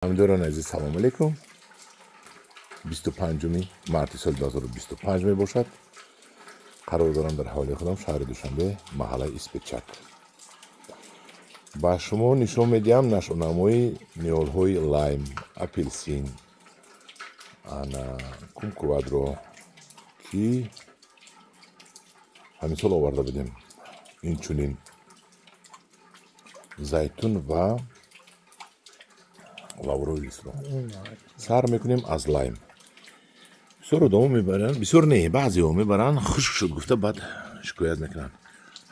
همداران عزیز سلام علیکم. 25 مارس سال 2025 می باشد. قرار دارم در حوالی خودم شهر دوشنبه محله اسپچک با شما نشون میدم نشوناموی ниҳолҳои лайм, апелсин, кумкват ро ки ҳамисол оварда будем. Инчунин зайтун ва лавровый листро сар мекунем аз лайм. бисёр одамо мебаранд, бисёр не, баъзеҳо мебаранд, хушк шуд гуфта баъд шикоят мекунанд.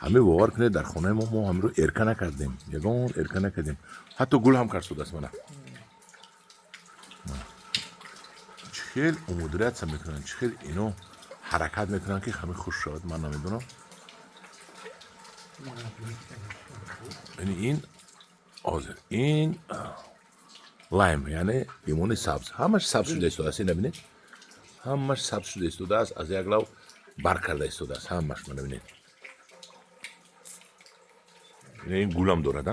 ҳамин бовар кунед дар хонаи мо ҳамиро эрка накардем, ягон эрка накардем. ҳатто гул ҳам кард мана. чихел мудириятсия мекунанд, чихел ино ҳаракат мекунанд ки ҳамин хуш шавад, ман намедонам. яъне ин озир, ин лайм, яъне лимони сабз. ҳамаш сабз шуда истодааст, набинед? ҳамаш сабз шуда истодааст, аз як лав бар карда истодааст, ҳамаш набинед. ин гулам дорад,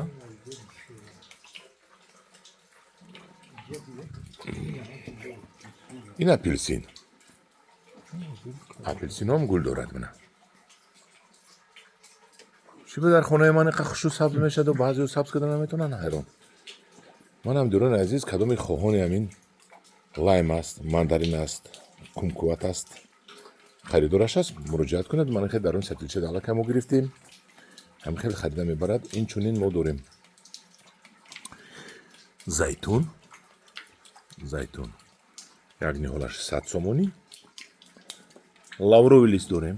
ин апелсин. апелсинам гул дорад мана. чӣ дар хонаи ман инқадр хушу сабз мешаду, баъзеҳо сабз карда наметавонанд, ҳайрон. ман ҳамдиёрони азиз, кадоми хоҳони ҳамин лайм аст, мандарин аст, кумкват аст, харидораш аст, муроҷиат кунед. ман хел дар он сатилча далака мо гирифтем, ҳам хел харида мебарад. инчунин мо дорем зайтун, як ниҳолаш 100 сомонӣ, лавровый лист дорем,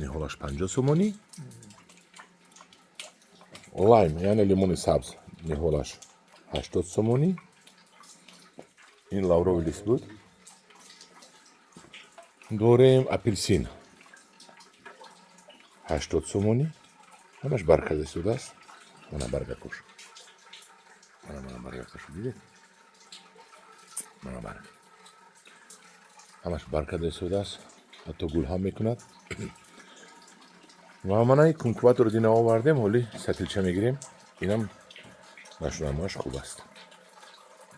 ниҳолаш 50 сомонӣ, лайм, яъне лимони сабз, ниҳолаш 80 сомонӣ. ин лавровый лист буд. дорем апелсин 80 сомонӣ. ҳамаш баркарда истодааст. мана барга куш. мана барга куш дидед? мана барга. ҳамаш баркарда истодааст. ҳатто гул ҳам мекунад. ва мана кумкватро дина овардем, ҳоли сатилча мегирем. инам нашунамоаш хуб аст.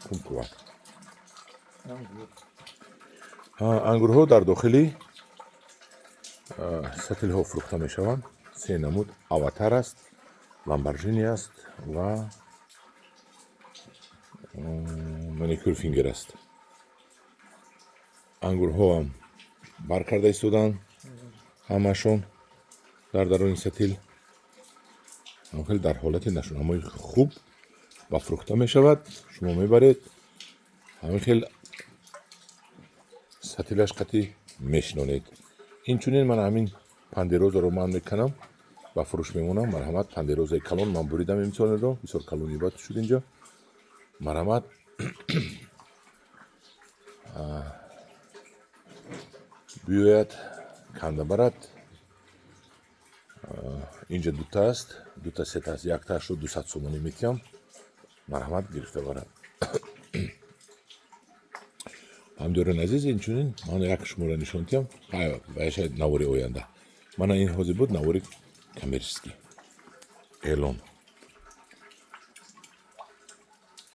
кумкват. ангурҳо дар дохили сатилҳо фурухта мешаванд. се намуд аватар аст, ламбаржини аст ва маникюр фингер аст. ангурҳоам бар карда истоданд, ҳамашон дар дарони сатил. хел дар ҳолати нашунамои хуб ба фурухта мешавад. шумо мебаред, ҳамин хел сатилаш қатӣ мешинонед. инчунин ман ҳамин пандерозаро ман меканам, ба фурӯш мемонам. марҳамат, пандерозаи калон ман буридам имсонеро, бисёр калон ибад шуд инҷо. марҳамат. биёяд канда барад. инҷа дута аст, дута сета аст, яктаашро 200 сомонӣ метиҳам. марҳамат, гирифта барад. ҳамдиёрони азиз, инчунин ман як шуморо нишон диҳам. ва шояд навори оянда. мана ин ҳозир буд навори коммерческий эълон.